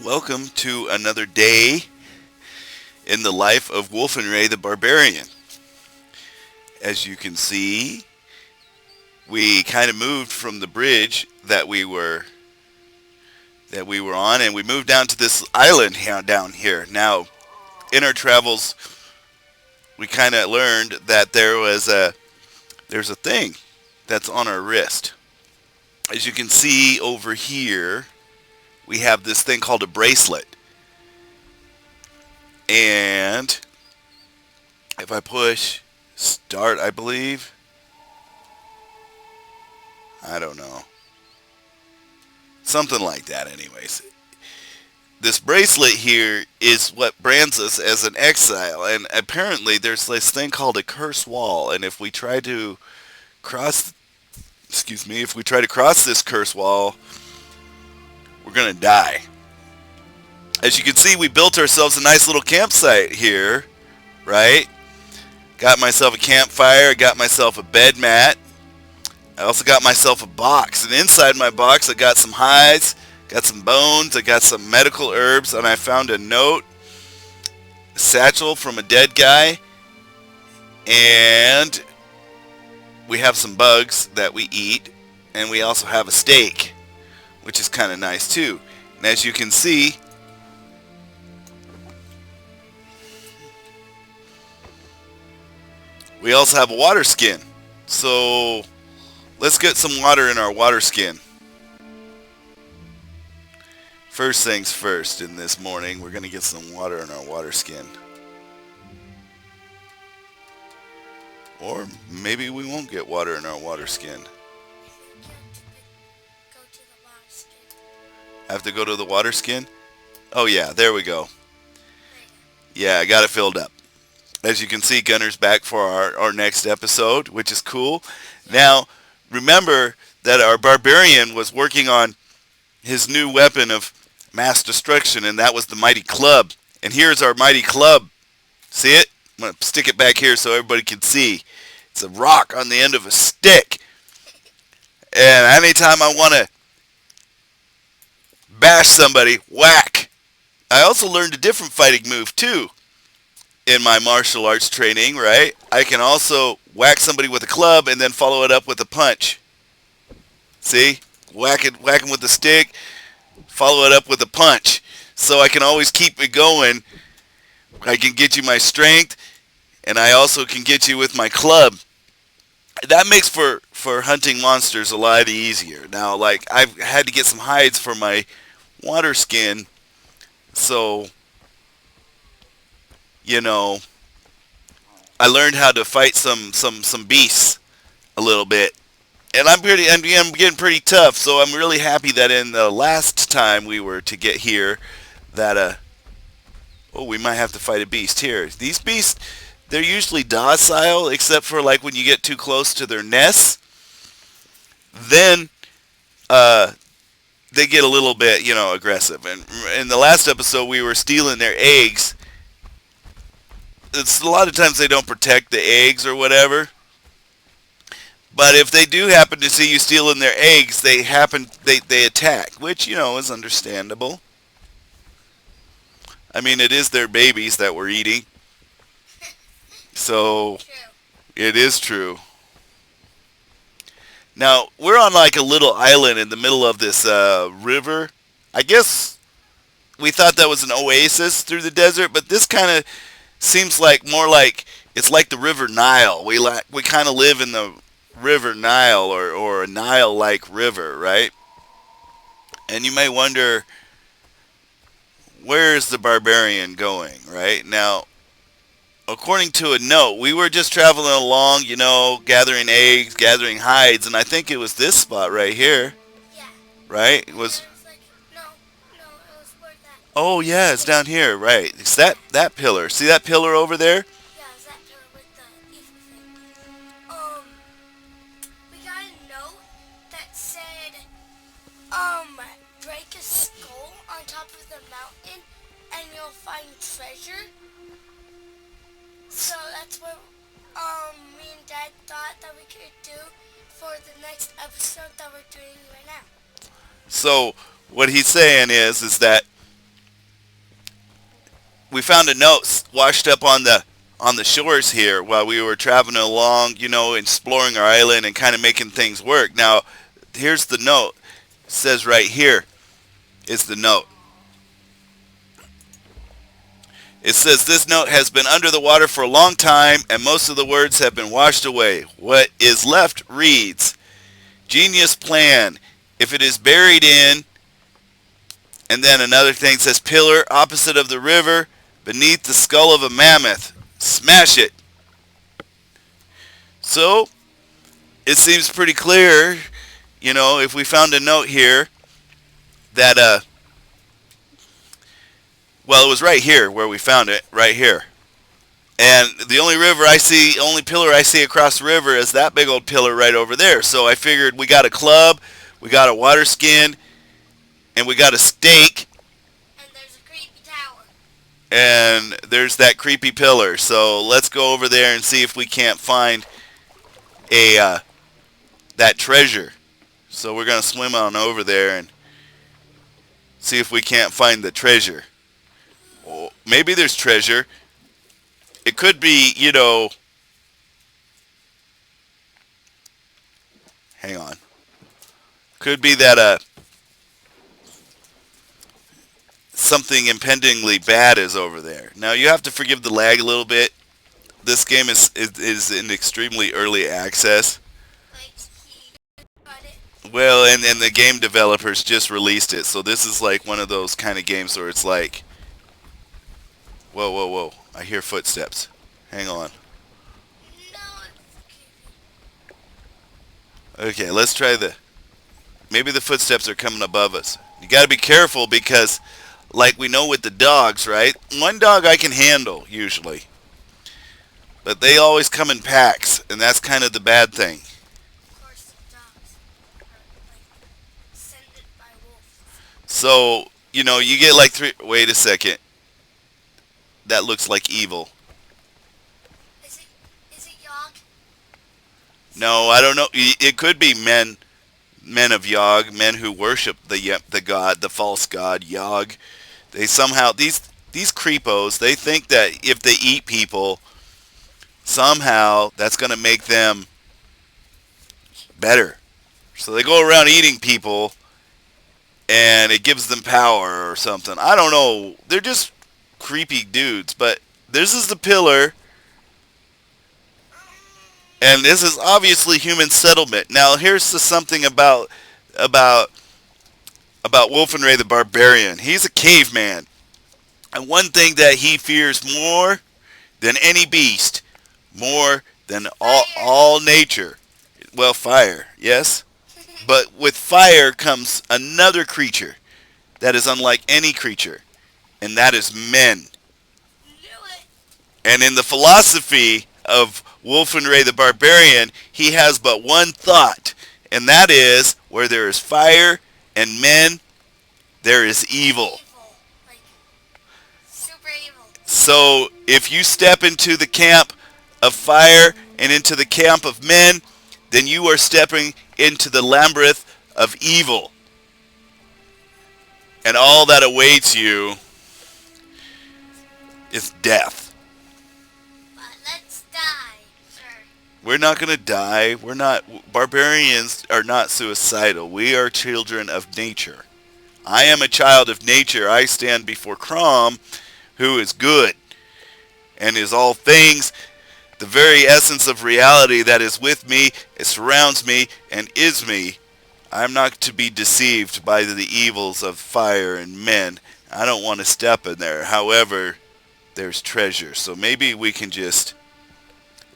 Welcome to another day in the life of Wolfenray the Barbarian. As you can see, we kind of moved from the bridge that we were on, and we moved down to this island down here. Now, in our travels, we kind of learned that there's a thing that's on our wrist. As you can see over here, we have this thing called a bracelet. And if I push start, I believe, I don't know, something like that anyways. This bracelet here is what brands us as an exile, and apparently there's this thing called a curse wall, and if we try to cross, if we try to cross this curse wall, we're going to die. As you can see, we built ourselves a nice little campsite here, right? Got myself a campfire, got myself a bed mat. I also got myself a box, and inside my box I got some hides, got some bones, I got some medical herbs, and I found a note, a satchel from a dead guy, and we have some bugs that we eat, and we also have a steak, which is kind of nice too. And as you can see, we also have a water skin. So let's get some water in our water skin. First things first, in this morning, we're going to get some water in our water skin. Or maybe we won't get water in our water skin. I have to go to the water skin? Oh yeah, there we go. Yeah, I got it filled up. As you can see, Gunner's back for our next episode, which is cool. Now, remember that our barbarian was working on his new weapon of mass destruction, and that was the mighty club. And here's our mighty club. See it? I'm going to stick it back here so everybody can see. It's a rock on the end of a stick. And anytime I want to bash somebody, whack. I also learned a different fighting move, too, in my martial arts training, right? I can also whack somebody with a club and then follow it up with a punch. See? Whack him with the stick, follow it up with a punch. So I can always keep it going. I can get you my strength, and I also can get you with my club. That makes for hunting monsters a lot easier. Now, like, I've had to get some hides for my water skin, so I learned how to fight some beasts a little bit, and I'm getting pretty tough. So I'm really happy that in the last time we were to get here, that we might have to fight a beast here. These beasts, they're usually docile, except for like when you get too close to their nests. Then they get a little bit aggressive. And in the last episode, we were stealing their eggs. It's a lot of times they don't protect the eggs or whatever. But if they do happen to see you stealing their eggs, they attack, which is understandable. I mean, it is their babies that we're eating. So it is true. Now, we're on like a little island in the middle of this river. I guess we thought that was an oasis through the desert, but this kind of seems like more like it's like the River Nile. We kind of live in the River Nile, or a Nile-like river, right? And you may wonder, where is the barbarian going, right? Now, according to a note, we were just traveling along, gathering eggs, gathering hides, and I think it was this spot right here. Yeah. Right? It was. No, it was where that. Oh yeah, it's down here, right? It's that pillar. See that pillar over there? Yeah, it's that pillar with the evil thing. We got a note that said, break a skull on top of the mountain, and you'll find treasure. So that's what me and Dad thought that we could do for the next episode that we're doing right now. So what he's saying is that we found a note washed up on the shores here while we were traveling along, exploring our island and kind of making things work. Now, here's the note. It says right here is the note. It says this note has been under the water for a long time and most of the words have been washed away. What is left reads, genius plan. If it is buried in, and then another thing says pillar opposite of the river beneath the skull of a mammoth. Smash it. So, it seems pretty clear, if we found a note here that, well, it was right here where we found it, right here. And the only pillar I see across the river is that big old pillar right over there. So I figured we got a club, we got a water skin, and we got a stake. And there's a creepy tower. And there's that creepy pillar. So let's go over there and see if we can't find that treasure. So we're going to swim on over there and see if we can't find the treasure. Well, maybe there's treasure. It could be, hang on. Could be that something impendingly bad is over there. Now you have to forgive the lag a little bit. This game is in extremely early access. Like he got it. Well, and the game developers just released it, so this is like one of those kind of games where it's like, whoa, whoa, whoa! I hear footsteps. Hang on. No, it's creepy. Okay, let's try maybe the footsteps are coming above us. You got to be careful because, like we know with the dogs, right? One dog I can handle usually, but they always come in packs, and that's kind of the bad thing. Of course, the dogs are like sent by wolves. So you get like three. Wait a second. That looks like evil. Is it Yog? No, I don't know. It could be men of Yog, men who worship the god, the false god Yog. They somehow these creepos, they think that if they eat people, somehow that's going to make them better. So they go around eating people, and it gives them power or something. I don't know. They're just creepy dudes. But this is the pillar. And this is obviously human settlement. Now, here's something about Wolfenray the Barbarian. He's a caveman. And one thing that he fears more than any beast, more than all nature, well, fire, yes? But with fire comes another creature that is unlike any creature, and that is men. Knew it. And in the philosophy of Wolfenray the Barbarian, he has but one thought, and that is, where there is fire and men, there is evil. Like, super evil. So if you step into the camp of fire and into the camp of men, then you are stepping into the labyrinth of evil. And all that awaits you is death. Let's die, sir. We're not going to die. Barbarians are not suicidal. We are children of nature. I am a child of nature. I stand before Crom, who is good and is all things, the very essence of reality that is with me, it surrounds me, and is me. I am not to be deceived by the evils of fire and men. I don't want to step in there. However, there's treasure. So maybe we can just,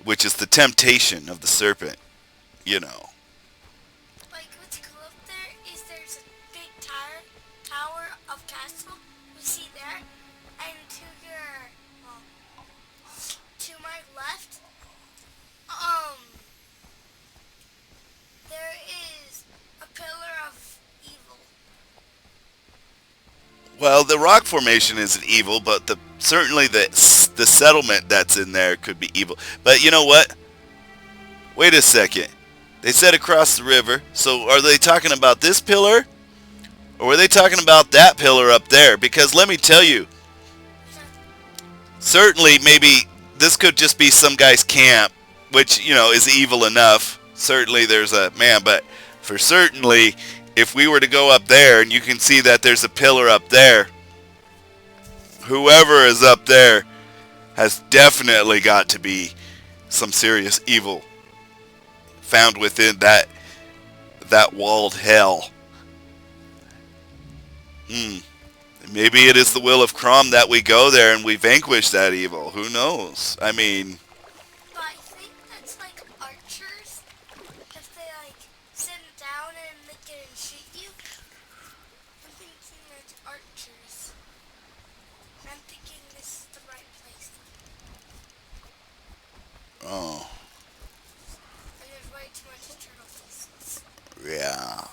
which is the temptation of the serpent, Like, what's cool up there is there's a big tower of castle. You see there, and to my left, there is a pillar of evil. Well, the rock formation isn't evil, but certainly the settlement that's in there could be evil. But you know what? Wait a second. They said across the river. So are they talking about this pillar? Or were they talking about that pillar up there? Because let me tell you, certainly maybe this could just be some guy's camp, which is evil enough. Certainly there's a man, but for certainly if we were to go up there and you can see that there's a pillar up there, whoever is up there has definitely got to be some serious evil found within that walled hell. Hmm. Maybe it is the will of Crom that we go there and we vanquish that evil. Who knows? I mean, But I think that's like archers. If they like sit down and they can shoot you, I'm thinking that's archers. I'm thinking this is the right place. oh, And there's way too much turtle pieces. yeah.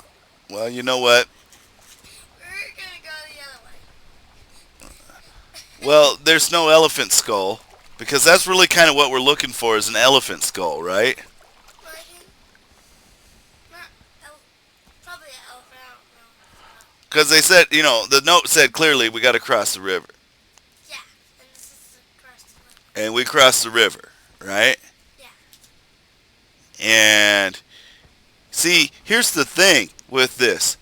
Well, you know what? We're gonna go the other way. Well, there's no elephant skull because that's really kind of what we're looking for is an elephant skull, right? But I think not probably an elephant. I don't know. Because they said, the note said clearly we got to cross the river, Yeah, and this is across the river. and we crossed the river, right? Yeah. And see, here's the thing with this.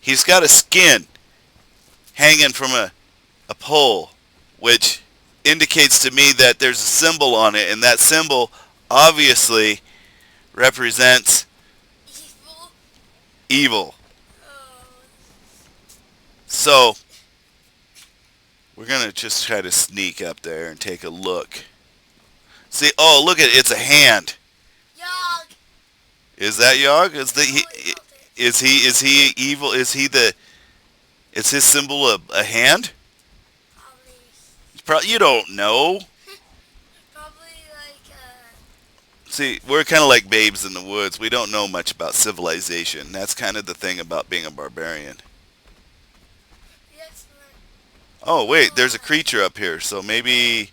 He's got a skin hanging from a pole, which indicates to me that there's a symbol on it, and that symbol obviously represents Evil. evil. Oh. So, we're going to just try to sneak up there and take a look. See, oh, look at it, it's a hand. Yog. Is that Yog? Is Totally felt it. he evil? Is his symbol a hand? Probably. You don't know. Probably like See, we're kind of like babes in the woods. We don't know much about civilization. That's kind of the thing about being a barbarian. yes, Oh, wait, there's a creature up here, so maybe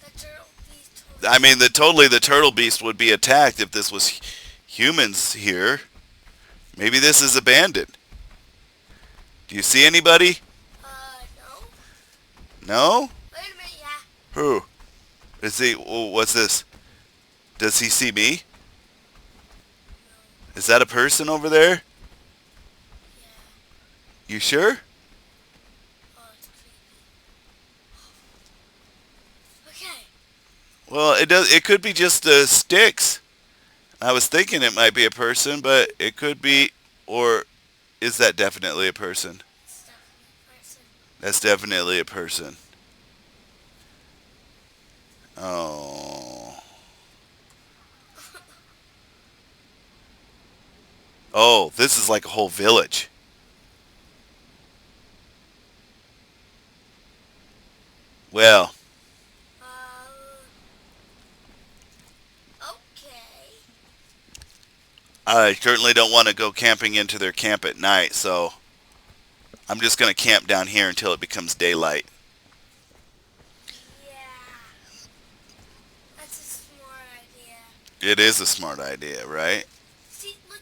the turtle beast. I mean, the turtle beast would be attacked if this was humans here. Maybe this is abandoned. Do you see anybody? No. No? Wait a minute, yeah. Who? Is he? Oh, what's this? Does he see me? No. Is that a person over there? Yeah. You sure? Oh, it's creepy. Okay. Well, it could be just sticks. I was thinking it might be a person, but it could be, or is that definitely a person? It's definitely a person. That's definitely a person. Oh. Oh, this is like a whole village. Well, Okay. I certainly don't want to go camping into their camp at night, so I'm just going to camp down here until it becomes daylight. Yeah. That's a smart idea. It is a smart idea, right? See, look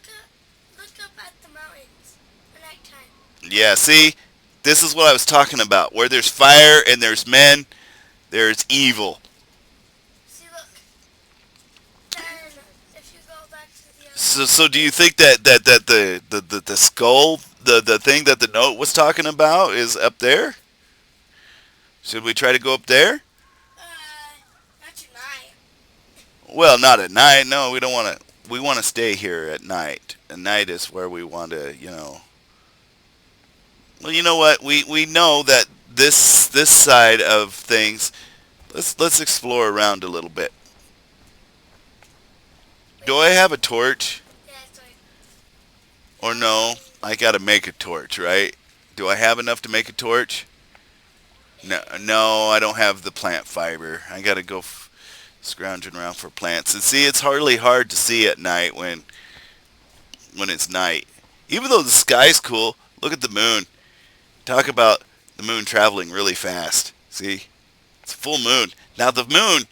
up at the mountains at nighttime. Yeah, see? This is what I was talking about. Where there's fire and there's men, there's evil. See, look. Then, if you go back to the other So do you think that the skull, the thing that the note was talking about is up there? Should we try to go up there? not tonight. Well, not at night. No, we don't want to. We want to stay here at night. At night is where we want to. Well, you know what? We know that this side of things. Let's explore around a little bit. Do I have a torch Yeah, it's like, or no? I gotta make a torch, right? Do I have enough to make a torch? No, no, I don't have the plant fiber. I gotta go scrounging around for plants. And see, it's hardly hard to see at night when it's night. Even though the sky's cool, look at the moon. Talk about the moon traveling really fast. See? It's a full moon. Now the moon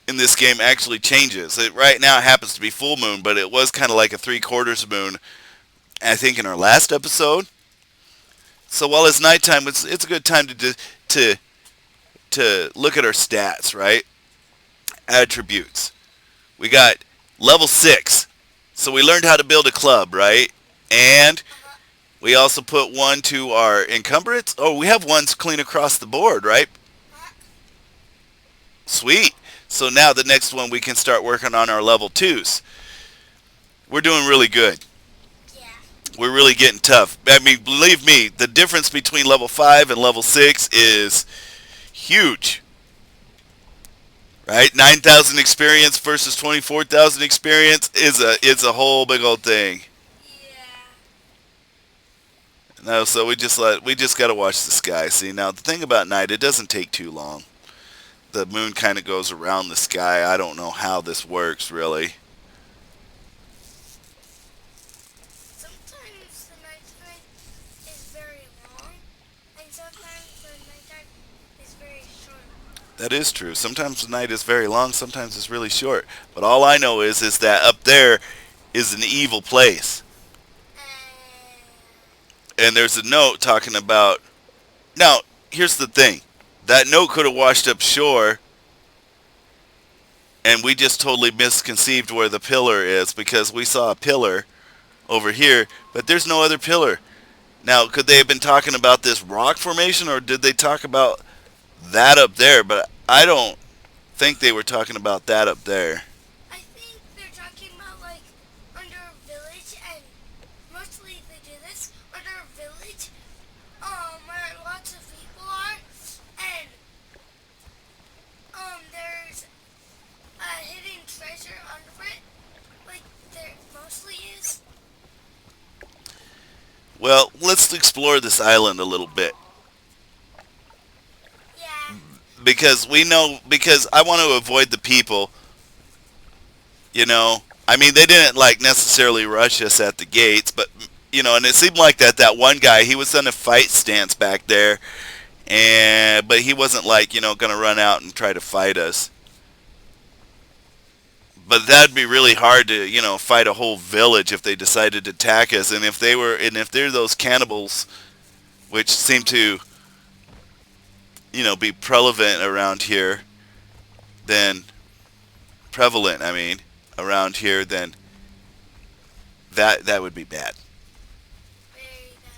in this game actually changes. Right now it happens to be full moon, but it was kind of like a 3/4 moon, I think, in our last episode. So while it's nighttime, it's a good time to to look at our stats, right? Attributes. We got level 6. So we learned how to build a club, right? And Uh-huh. we also put one to our encumbrance. Oh, we have ones clean across the board, right? Uh-huh. Sweet. So now the next one we can start working on our level 2s. We're doing really good. Yeah. We're really getting tough. I mean, believe me, the difference between level 5 and level 6 is huge. Right? 9,000 experience versus 24,000 experience is a whole big old thing. Yeah. No, so we just got to watch the sky. See, now the thing about night, it doesn't take too long. The moon kind of goes around the sky. I don't know how this works really. Sometimes the nighttime is very long, and sometimes the nighttime is very short. That is true. Sometimes the night is very long, sometimes it's really short. But all I know is that up there is an evil place. And And there's a note talking about. Now, here's the thing. That note could have washed up shore and we just totally misconceived where the pillar is because we saw a pillar over here, but there's no other pillar. Now, could they have been talking about this rock formation or did they talk about that up there? But I don't think they were talking about that up there. I think they're talking about like under a village, and mostly they do this under a village, where lots of people are, and there's a hidden treasure under it, like there mostly is. Well, let's explore this island a little bit Yeah. because I want to avoid the people, you know. I mean, they didn't like necessarily rush us at the gates, but and it seemed like that one guy, he was in a fight stance back there, and but he wasn't like, going to run out and try to fight us. But that'd be really hard to, fight a whole village if they decided to attack us, and if they're those cannibals which seem to, be prevalent around here, then prevalent, I mean, around here, then that would be bad. Very bad.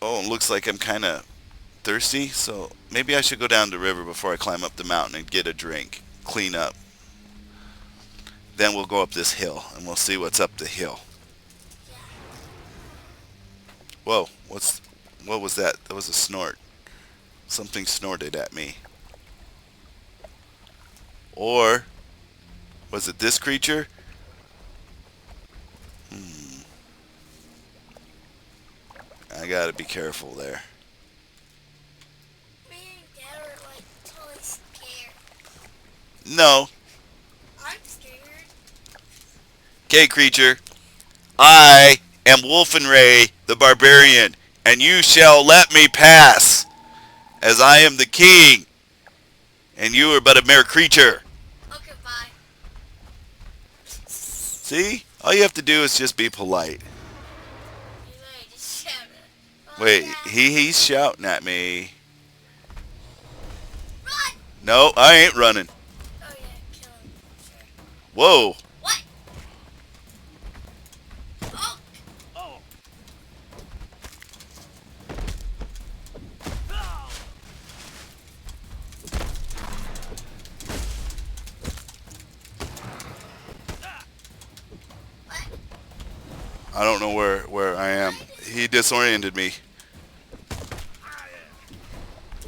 Oh, it looks like I'm kind of thirsty, so maybe I should go down the river before I climb up the mountain and get a drink, clean up. Then we'll go up this hill and we'll see what's up the hill. Yeah. Whoa, what was that? That was a snort. Something snorted at me. Or was it this creature? Hmm, I gotta be careful there. Me and Dad are like totally scared. No. I'm scared. Okay, creature. I am Wolfenray the Barbarian, and you shall let me pass, as I am the king, and you are but a mere creature. Okay, bye. See? All you have to do is just be polite. You literally just shouted. Oh Wait, yeah. he's shouting at me. Run! No, I ain't running. Oh yeah, kill him. Sure. Whoa. What? Oh! What? I don't know where I am. He disoriented me.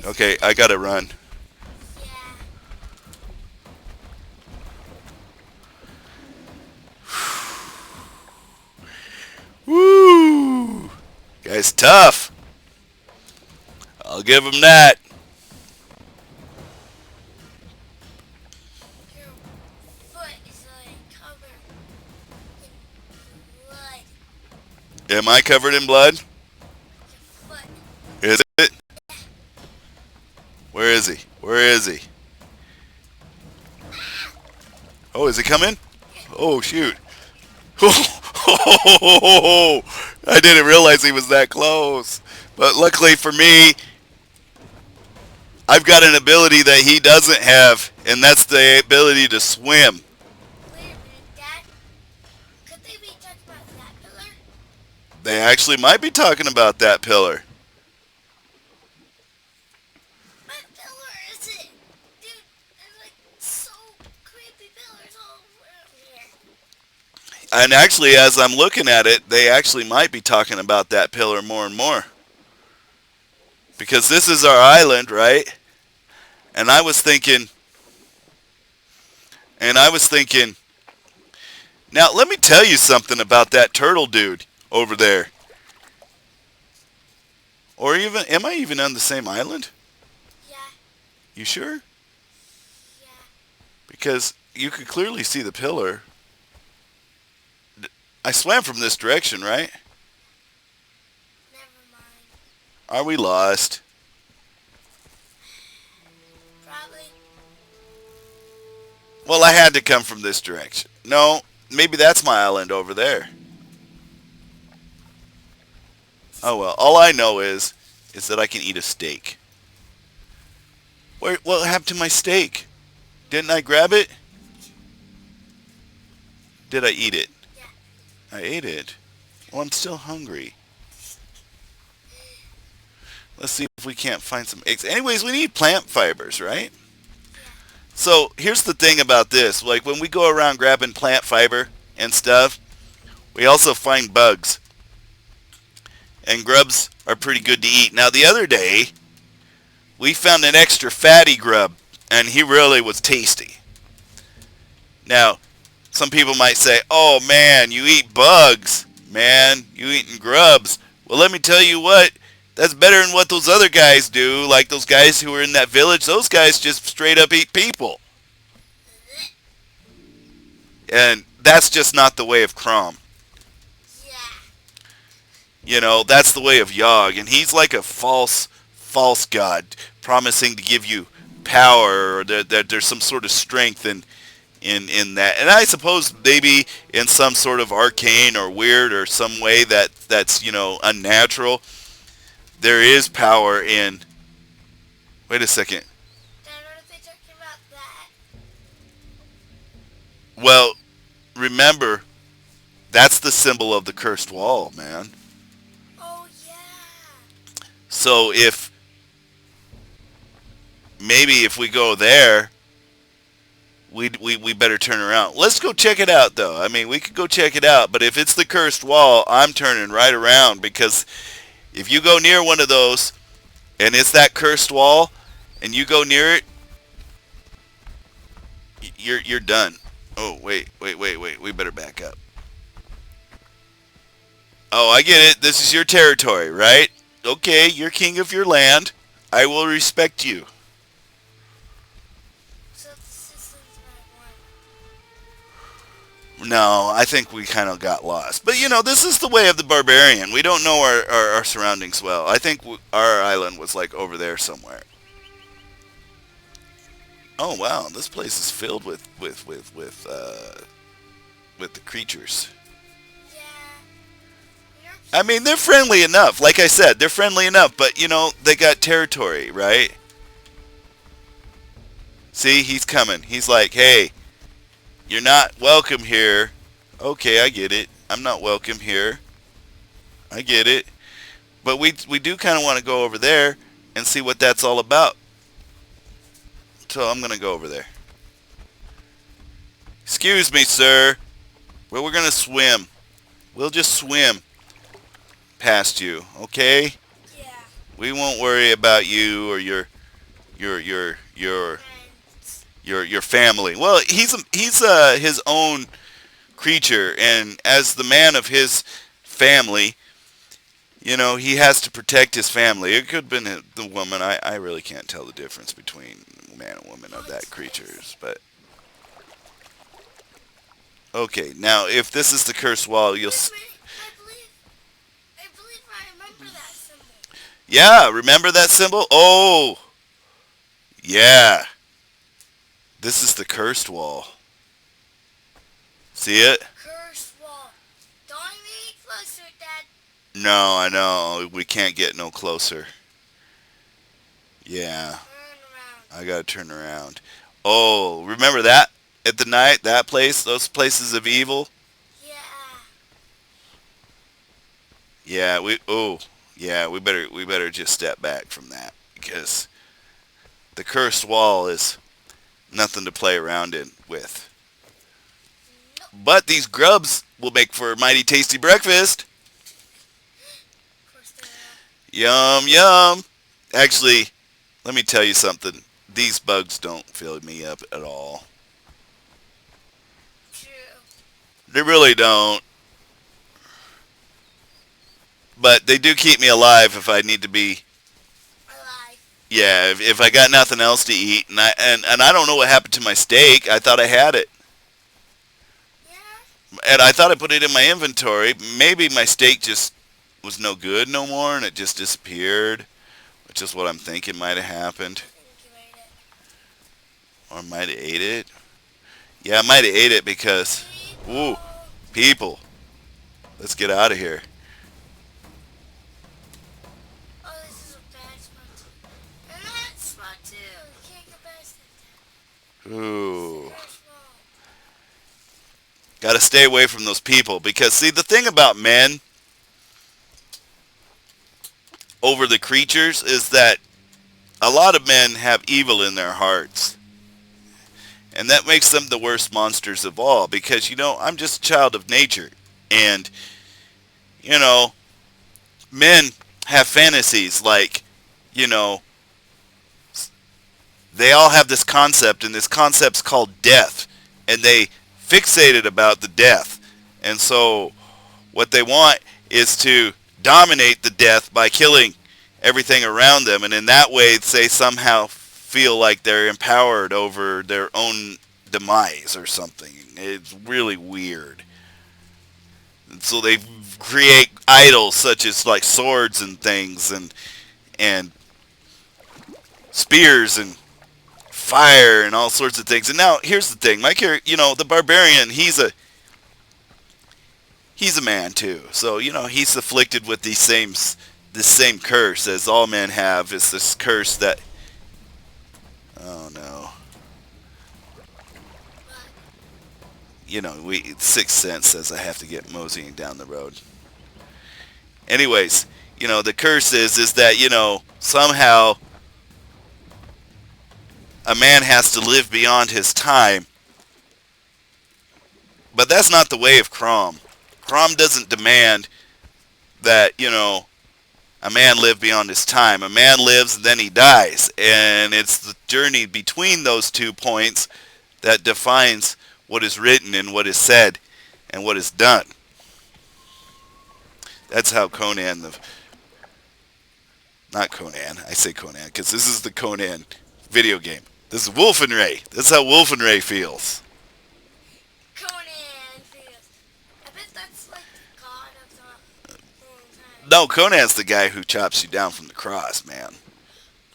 Okay, I gotta run. Yeah. Woo! Guy's tough. I'll give him that. Your foot is like covered in blood. Am I covered in blood? Your foot. Is it? Where is he? Where is he? Oh, is he coming? Oh, shoot. I didn't realize he was that close. But luckily for me, I've got an ability that he doesn't have, and that's the ability to swim. Wait a minute, Dad. Could they be talking about that pillar? They actually might be talking about that pillar. What pillar is it? Dude, there's like so creepy pillars all around here. And actually, as I'm looking at it, they actually might be talking about that pillar more and more. Because this is our island, right? And I was thinking, and I was thinking, now let me tell you something about that turtle dude over there. Or even, am I even on the same island? Yeah, You sure? yeah. Because you could clearly see the pillar. I swam from this direction, right? Never mind. Are we lost? Probably. Well, I had to come from this direction. No, maybe that's my island over there. Oh well, all I know is that I can eat a steak. What happened to my steak? Didn't I grab it? Did I eat it? Yeah. I ate it. Well, I'm still hungry. Let's see if we can't find some eggs. Anyways, we need plant fibers, right? Yeah. So here's the thing about this. Like when we go around grabbing plant fiber and stuff, we also find bugs. And grubs are pretty good to eat. Now the other day, we found an extra fatty grub, and he really was tasty. Now, some people might say, oh man, you eat bugs. Man, you eating grubs. Well, let me tell you what, that's better than what those other guys do. Like those guys who were in that village, those guys just straight up eat people. And that's just not the way of Crom. Yeah. You know, that's the way of Yogg. And he's like a false god, promising to give you power or that there's some sort of strength in that. And I suppose maybe in some sort of arcane or weird or some way that's, unnatural, there is power in... Wait a second. Dad, what if they talking about that? Well, remember, that's the symbol of the cursed wall, man. Oh, yeah. So if we go there, we better turn around. Let's go check it out, though. I mean, we could go check it out, but if it's the cursed wall, I'm turning right around, because if you go near one of those and it's that cursed wall and you go near it, you're done. Oh, wait. We better back up. Oh, I get it. This is your territory, right? Okay, you're king of your land. I will respect you. So the citizens might want. No, I think we kind of got lost. But, this is the way of the barbarian. We don't know our surroundings well. I think our island was, like, over there somewhere. Oh, wow. This place is filled with the creatures. Yeah. I mean, they're friendly enough. Like I said, they're friendly enough. But, they got territory, right? See, he's coming. He's like, hey, you're not welcome here. Okay, I get it. I'm not welcome here. I get it. But we do kind of want to go over there and see what that's all about. So I'm going to go over there. Excuse me, sir. Well, we're going to swim. We'll just swim past you, okay? Yeah. We won't worry about you or your your Friends. your family. Well, he's his own creature, and as the man of his family, he has to protect his family. It could have been the woman. I really can't tell the difference between man and woman of that creatures, but okay. Now, if this is the cursed wall, you'll. Wait a minute. I believe I remember that symbol. Yeah, remember that symbol? Oh, yeah. This is the cursed wall. See it? Cursed wall. Don't even get closer, Dad. No, I know. We can't get no closer. Yeah. Run I gotta turn around. Oh, remember that at the night? That place, those places of evil. Yeah. Yeah, we better just step back from that because the cursed wall is nothing to play around in with. Nope. But these grubs will make for a mighty tasty breakfast. Of course they will. Yum yum. Actually, let me tell you something. These bugs don't fill me up at all. True. They really don't. But they do keep me alive if I need to be. Alive. Yeah, if I got nothing else to eat, and I don't know what happened to my steak. I thought I had it, Yeah. and I thought I put it in my inventory. Maybe my steak just was no good no more, and it just disappeared, which is what I'm thinking might have happened, I think you ate it. or might have ate it. Yeah, I might have ate it because, ooh, People. people, let's get out of here. Oh, this is a bad spot too. And that spot too. You can't go past it. This is Ooh, the first wall. got to stay away from those people because see the thing about men over the creatures is that a lot of men have evil in their hearts. And that makes them the worst monsters of all because, I'm just a child of nature. And, you know, men have fantasies like, you know, they all have this concept, and this concept's called death. And they fixated about the death. And so what they want is to dominate the death by killing everything around them. And in that way, they somehow feel like they're empowered over their own demise or something. It's really weird. And so they create idols such as like swords and things and spears and fire and all sorts of things. And now here's the thing: my character, the barbarian, he's a man too. So he's afflicted with this same curse as all men have. Is this curse that? Oh no. But We Sixth Sense says I have to get moseying down the road. Anyways, the curse is that somehow a man has to live beyond his time, but that's not the way of Crom. Crom doesn't demand that a man live beyond his time. A man lives and then he dies, and it's the journey between those 2 points that defines what is written and what is said and what is done. That's how Conan the not Conan. I say Conan because this is the Conan video game. This is Wolfenray. This is how Wolfenray feels. Conan feels. I bet that's like the god of the whole time. No, Conan's the guy who chops you down from the cross, man.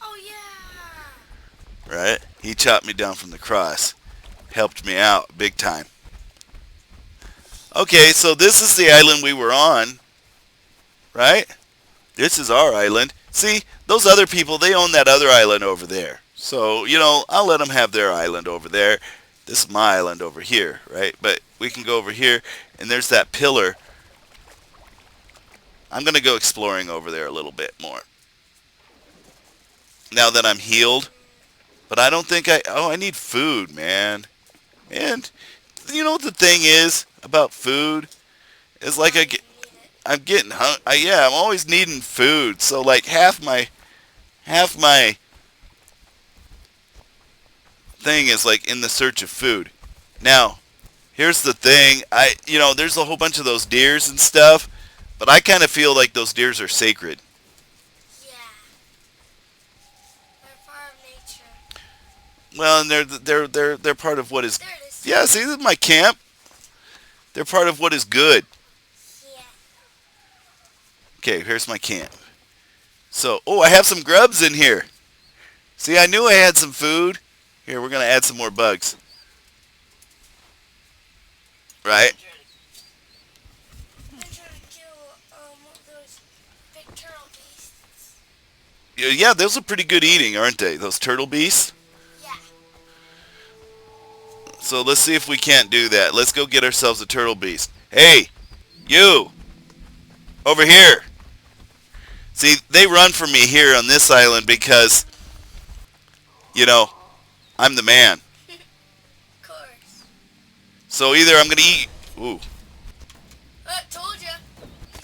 Oh yeah. Right? He chopped me down from the cross. Helped me out big time. Okay, so this is the island we were on, right? This is our island. See, those other people, they own that other island over there. So, I'll let them have their island over there. This is my island over here, right? But we can go over here, and there's that pillar. I'm going to go exploring over there a little bit more. Now that I'm healed. But I don't think I need food, man. And you know what the thing is about food? Is like Always need it. I'm getting yeah, I'm always needing food. So like half my thing is like in the search of food. Now, here's the thing. There's a whole bunch of those deers and stuff, but I kind of feel like those deers are sacred. Yeah. They're part of nature. Well, and they're part of what is. There it is. Yeah, see, this is my camp. They're part of what is good. Yeah. Okay, here's my camp. So, I have some grubs in here. See, I knew I had some food. Here, we're gonna add some more bugs. Right? I'm trying to kill those big turtle beasts. Yeah, those are pretty good eating, aren't they? Those turtle beasts. So let's see if we can't do that. Let's go get ourselves a turtle beast. Hey, you over here. See, they run from me here on this island because, you know, I'm the man. Of course. So either I'm gonna eat. Ooh, I told you.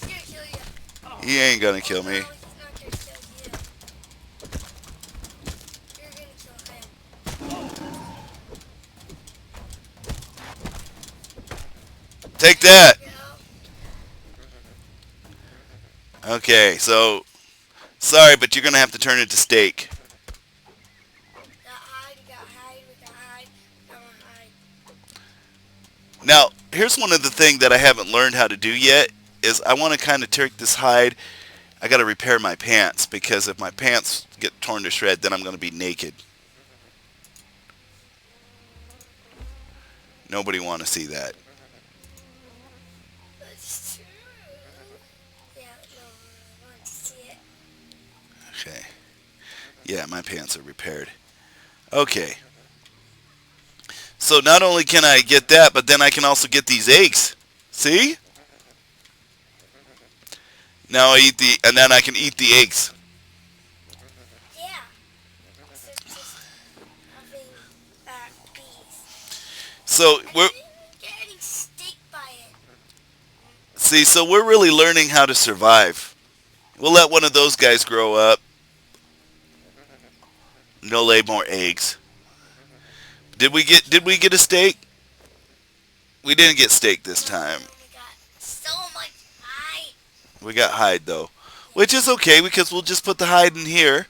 He's gonna kill you. he ain't gonna Oh kill no, me. he's not gonna kill you. You're gonna kill him. Take There that. you go. Okay, so sorry, but you're gonna have to turn it to steak. Got hide, we got hide, we got hide, we got more hide. Now, here's one of the things that I haven't learned how to do yet is I want to kind of take this hide. I got to repair my pants because if my pants get torn to shred, then I'm going to be naked. Nobody want to see that. That's true. Yeah, no, I want to see it. Okay. Yeah, my pants are repaired. Okay. So not only can I get that, but then I can also get these eggs. See? Now I eat and then I can eat the eggs. Yeah. So just having that piece. So I we're didn't even get any steak by it. see, so we're really learning how to survive. We'll let one of those guys grow up. No lay more eggs. Did we get a steak? We didn't get steak this time. We got so much hide. We got hide though. Which is okay because we'll just put the hide in here.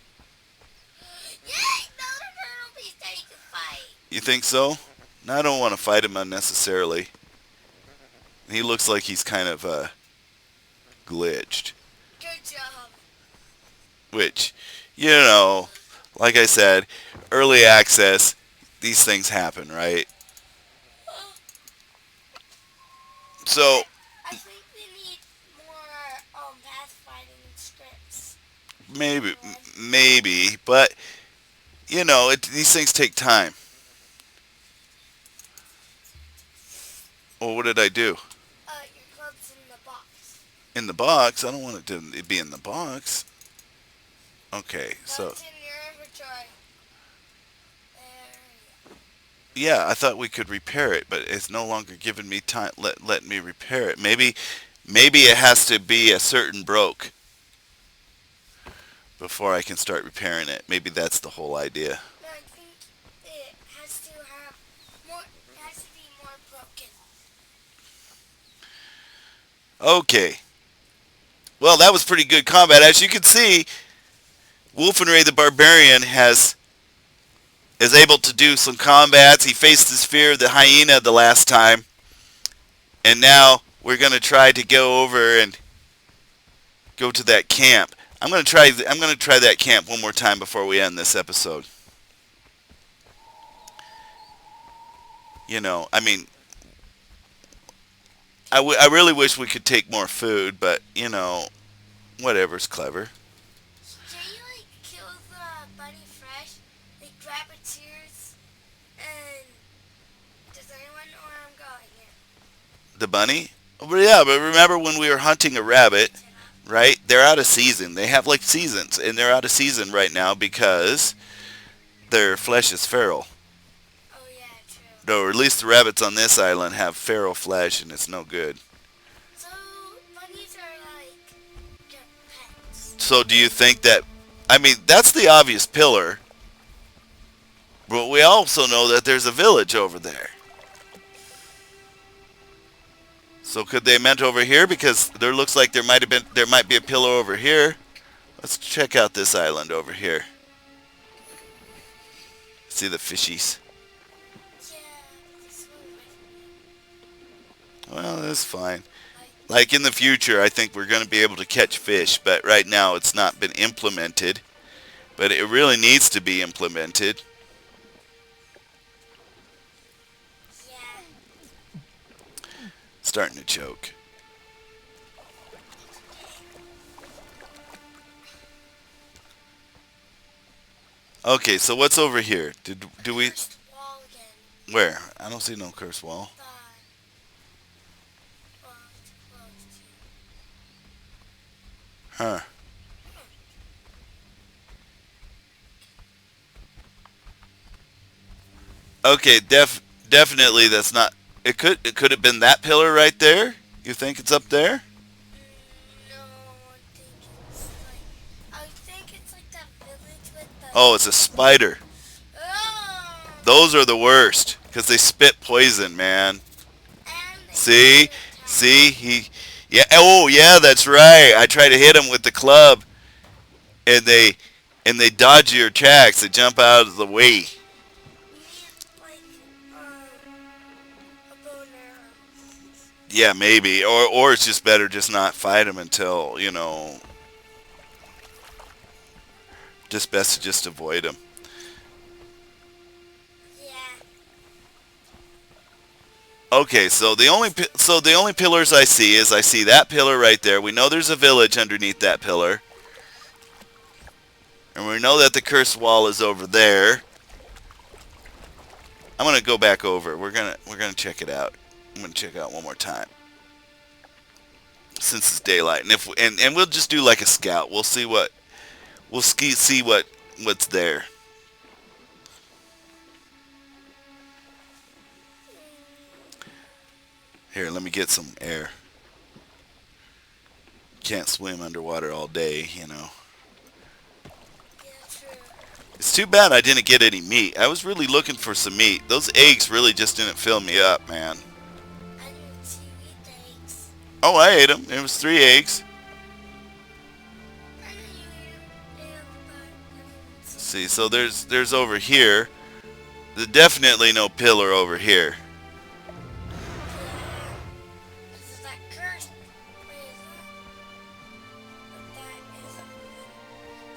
Yay! Another turtle piece that you can fight. You think so? No, I don't want to fight him unnecessarily. He looks like he's kind of glitched. Good job. Which, like I said, early access, these things happen, right? So I think we need more pathfinding scripts. maybe, maybe, but these things take time. Well, what did I do? Your club's in the box. In the box? I don't want it to be in the box. Okay, No, so it's in your inventory. There. yeah, I thought we could repair it, but it's no longer giving me time. Let me repair it. Maybe it has to be a certain broke before I can start repairing it. Maybe that's the whole idea. No, I think it has to have more. It has to be more broken. Okay. Well, that was pretty good combat. As you can see, Wolfenray the Barbarian is able to do some combats. He faced his fear of the hyena the last time. And now we're going to try to go over and go to that camp. I'm going to try that camp one more time before we end this episode. I mean, I really wish we could take more food, but, whatever's clever. Jay like kills the bunny fresh. They grab its ears, and does anyone know where I'm going here? The bunny? But yeah, but remember when we were hunting a rabbit, right? They're out of season. They have like seasons, and they're out of season right now because their flesh is feral. Oh yeah, true. Or at least the rabbits on this island have feral flesh, and it's no good. So bunnies are like your pets. So do you think that? I mean, that's the obvious pillar, but we also know that there's a village over there. So could they meant over here? Because there looks like there might be a pillar over here. Let's check out this island over here. See the fishies. Yeah, this one Well, that's fine. like Like in the future, I think we're going to be able to catch fish, but right now it's not been implemented. But it really needs to be implemented. yeah. Starting to choke. Okay, so what's over here? Do we? First wall again. Where? I don't see no curse wall. The well, it's close to. Huh. Okay, definitely that's not. It could have been that pillar right there. You think it's up there? No, I think it's like that village with the. Oh, it's a spider. Oh! Those are the worst because they spit poison, man. And they See, auto attack. see, yeah. Oh, yeah, that's right. I try to hit them with the club, and they dodge your attacks. They jump out of the way. You need like a bow and arrow. Yeah, maybe, or it's just better just not fight them until just best to just avoid them. Yeah. Okay, so the only pillars I see is I see that pillar right there. We know there's a village underneath that pillar, and we know that the cursed wall is over there. I'm gonna go back over. We're gonna check it out. I'm gonna check it out one more time since it's daylight, and if and we'll just do like a scout. We'll see what's there. Here, let me get some air. Can't swim underwater all day. Yeah, true. It's too bad I didn't get any meat. I was really looking for some meat. Those eggs really just didn't fill me up, man. I didn't see you eat the eggs. Oh, I ate them. It was 3 eggs. I know you ate them, but I didn't see See, you. so there's over here. There's definitely no pillar over here. Yeah. This is that cursed. Where is that?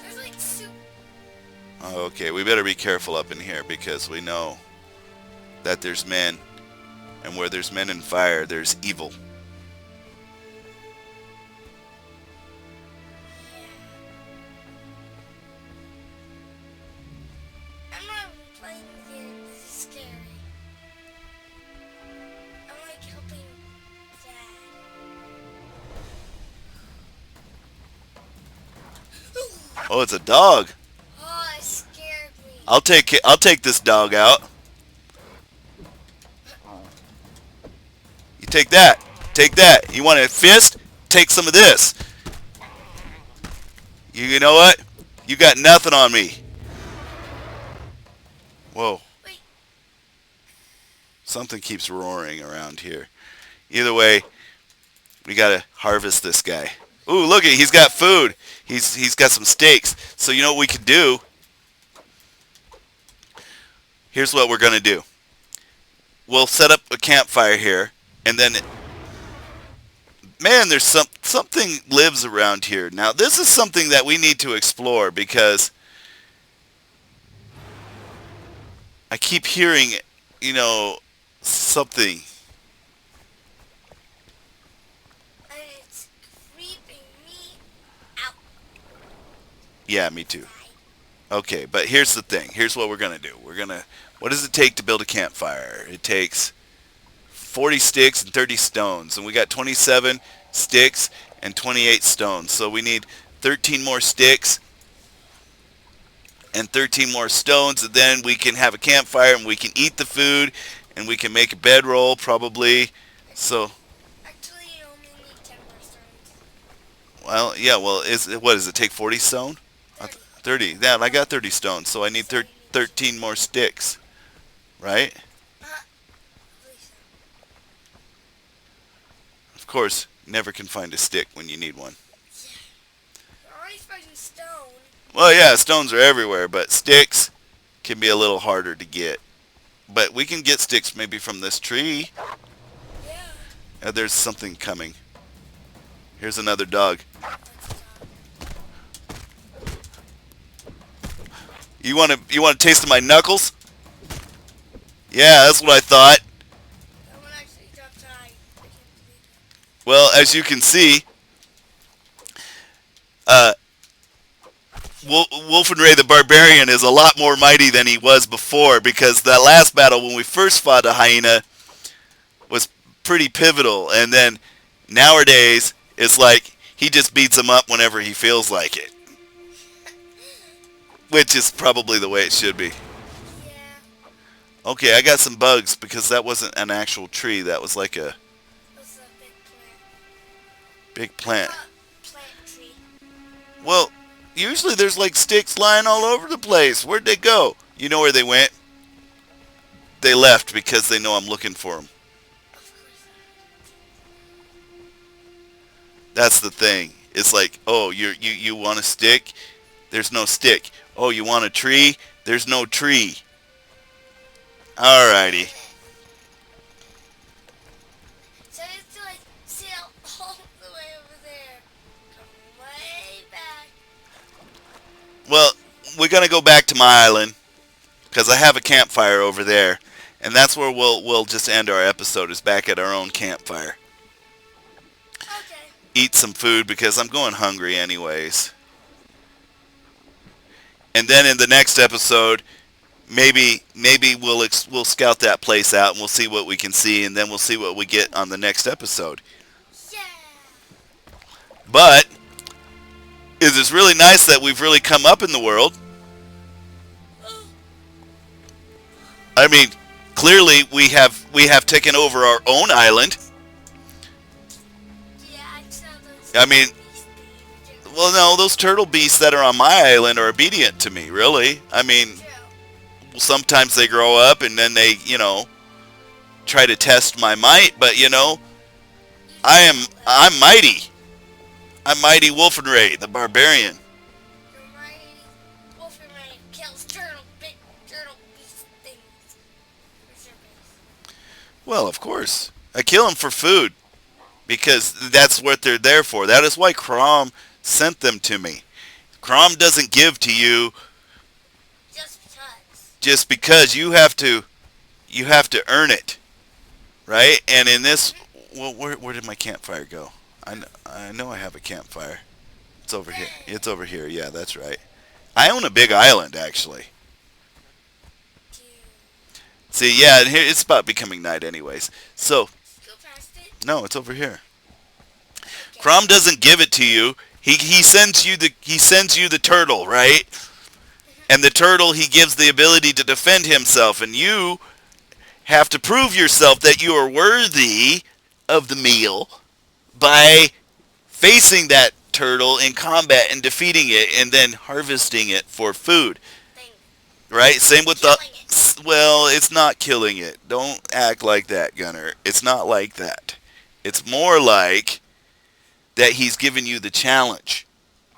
But that is There's like soup. Oh, okay, we better be careful up in here because we know that there's men, and where there's men and fire, there's evil. Yeah. I'm not playing the game. This is scary. I'm like helping Dad. Oh, it's a dog. Oh, it scared me. I'll take this dog out. You take that. Take that. You want a fist? Take some of this. You know what? You got nothing on me. Whoa. Wait. Something keeps roaring around here. Either way, we gotta harvest this guy. Ooh, look at he's got food. He's got some steaks. So you know what we could do? Here's what we're gonna do. We'll set up a campfire here, and then man, there's something lives around here. Now this is something that we need to explore because I keep hearing, something. And it's creeping me out. Yeah, me too. Okay, but here's the thing. Here's what we're gonna do. What does it take to build a campfire? It takes 40 sticks and 30 stones, and we got 27 sticks and 28 stones. So we need 13 more sticks and 13 more stones, and then we can have a campfire and we can eat the food and we can make a bedroll probably. So, Actually, you only need 10%. well, yeah, well, what does it take 40 stone? 30. 30. Yeah, I got 30 stones, so I need So you need 13 more sticks, right? Please. Of course, never can find a stick when you need one. You're always finding stone. Well, yeah, stones are everywhere, but sticks can be a little harder to get. But we can get sticks maybe from this tree. Yeah. There's something coming. Here's another dog. Let's go. You want a taste of my knuckles? Yeah, that's what I thought. That one actually dropped high. I can't believe it. Well, as you can see, uh, Wolfenray the Barbarian is a lot more mighty than he was before because that last battle when we first fought a hyena was pretty pivotal, and then nowadays it's like he just beats him up whenever he feels like it, which is probably the way it should be. Yeah. Okay, I got some bugs because that wasn't an actual tree. That was like a What's a big plant? big I plant. thought plant tree. Well, usually there's like sticks lying all over the place. Where'd they go? You know where they went? They left because they know I'm looking for them. Of course. That's the thing. It's like, oh, you want a stick? There's no stick. Oh, you want a tree? There's no tree. Alrighty. So it's like sail all the way over there. Come way back. Well, we're gonna go back to my island because I have a campfire over there, and that's where we'll just end our episode. Is back at our own campfire. Okay. Eat some food because I'm going hungry anyways. And then in the next episode, maybe we'll scout that place out and we'll see what we can see, and then we'll see what we get on the next episode. Yeah. But it is really nice that we've really come up in the world. I mean, clearly we have taken over our own island. Yeah, I saw those. I mean, beast things. well, no, those turtle beasts that are on my island are obedient to me, really. I mean, True. sometimes they grow up and then they, try to test my might, but I'm mighty. I'm mighty Wolfenray the Barbarian. You're mighty. Wolfenray kills big turtle beast things. Where's your base? Well, of course. I kill them for food because that's what they're there for. That is why Crom sent them to me. Crom doesn't give to you Just because. just because you have to earn it, right? And in this, well, where did my campfire go? I know I have a campfire. It's over here. It's over here. Yeah, that's right. I own a big island actually. Dude. See, yeah, and here it's about becoming night anyways. So, Go past it. no, it's over here. Okay. Crom doesn't give it to you. He sends you the turtle, right? And the turtle he gives the ability to defend himself, and you have to prove yourself that you are worthy of the meal by facing that turtle in combat and defeating it and then harvesting it for food, Thing. right? Same with Killing it. well, it's not killing it. Don't act like that, Gunner. It's not like that. It's more like that he's given you the challenge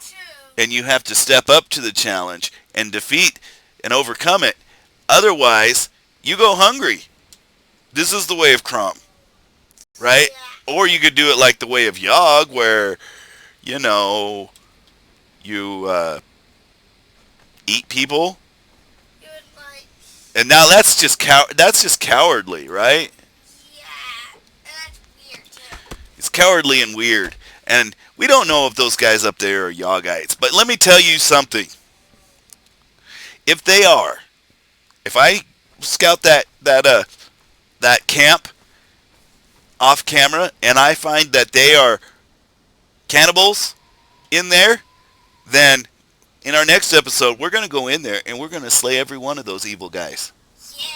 True. and you have to step up to the challenge and defeat and overcome it. Otherwise, you go hungry. This is the way of Crom, right? Yeah. Or you could do it like the way of Yogg, where you eat people, You would like. and now that's just cowardly, right? Yeah. And that's weird too. It's cowardly and weird, and we don't know if those guys up there are Yoggites. But let me tell you something. If they are, if I scout that camp off camera and I find that they are cannibals in there, then in our next episode we're going to go in there and we're going to slay every one of those evil guys Yeah.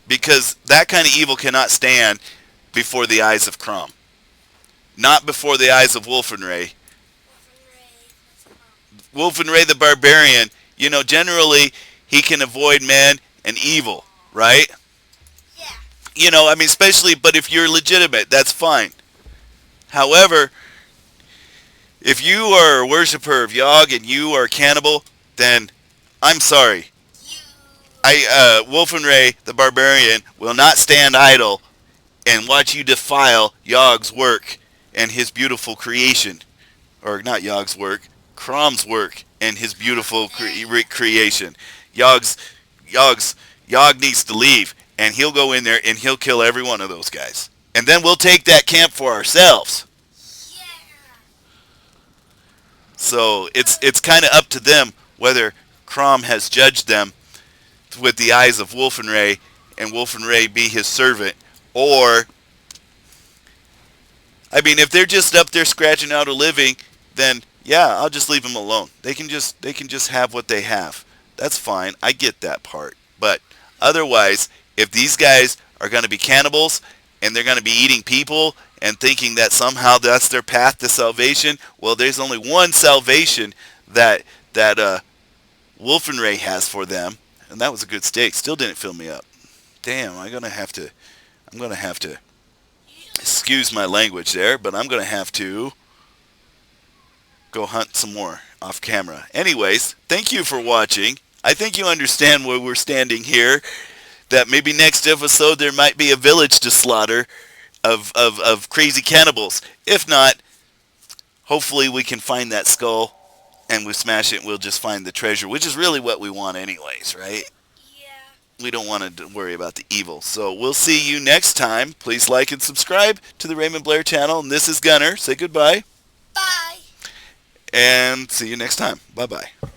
because that kind of evil cannot stand before the eyes of Crom, not before the eyes of Wolfenray. Wolfenray the Barbarian, generally he can avoid man and evil, right? Yeah. I mean, especially, but if you're legitimate, that's fine. However, if you are a worshiper of Yogg and you are a cannibal, then I'm sorry. You. Wolfenray the Barbarian will not stand idle and watch you defile Yogg's work and his beautiful creation. Or not Yogg's work, Crom's work and his beautiful creation. Yogg needs to leave, and he'll go in there and he'll kill every one of those guys. And then we'll take that camp for ourselves. Yeah. So it's kind of up to them whether Crom has judged them with the eyes of Wolfenray and Wolfenray be his servant, or I mean, if they're just up there scratching out a living, then yeah, I'll just leave them alone. They can just have what they have. That's fine. I get that part. But otherwise, if these guys are going to be cannibals and they're going to be eating people and thinking that somehow that's their path to salvation, well, there's only one salvation that Wolfenray has for them, and that was a good steak. Still didn't fill me up. Damn, I'm gonna have to excuse my language there, but I'm gonna have to go hunt some more off camera. Anyways, thank you for watching. I think you understand where we're standing here. That maybe next episode there might be a village to slaughter of crazy cannibals. If not, hopefully we can find that skull and we smash it and we'll just find the treasure, which is really what we want anyways, right? Yeah. We don't want to worry about the evil. So we'll see you next time. Please like and subscribe to the Raymond Blair channel. And this is Gunner. Say goodbye Bye. and see you next time. Bye bye.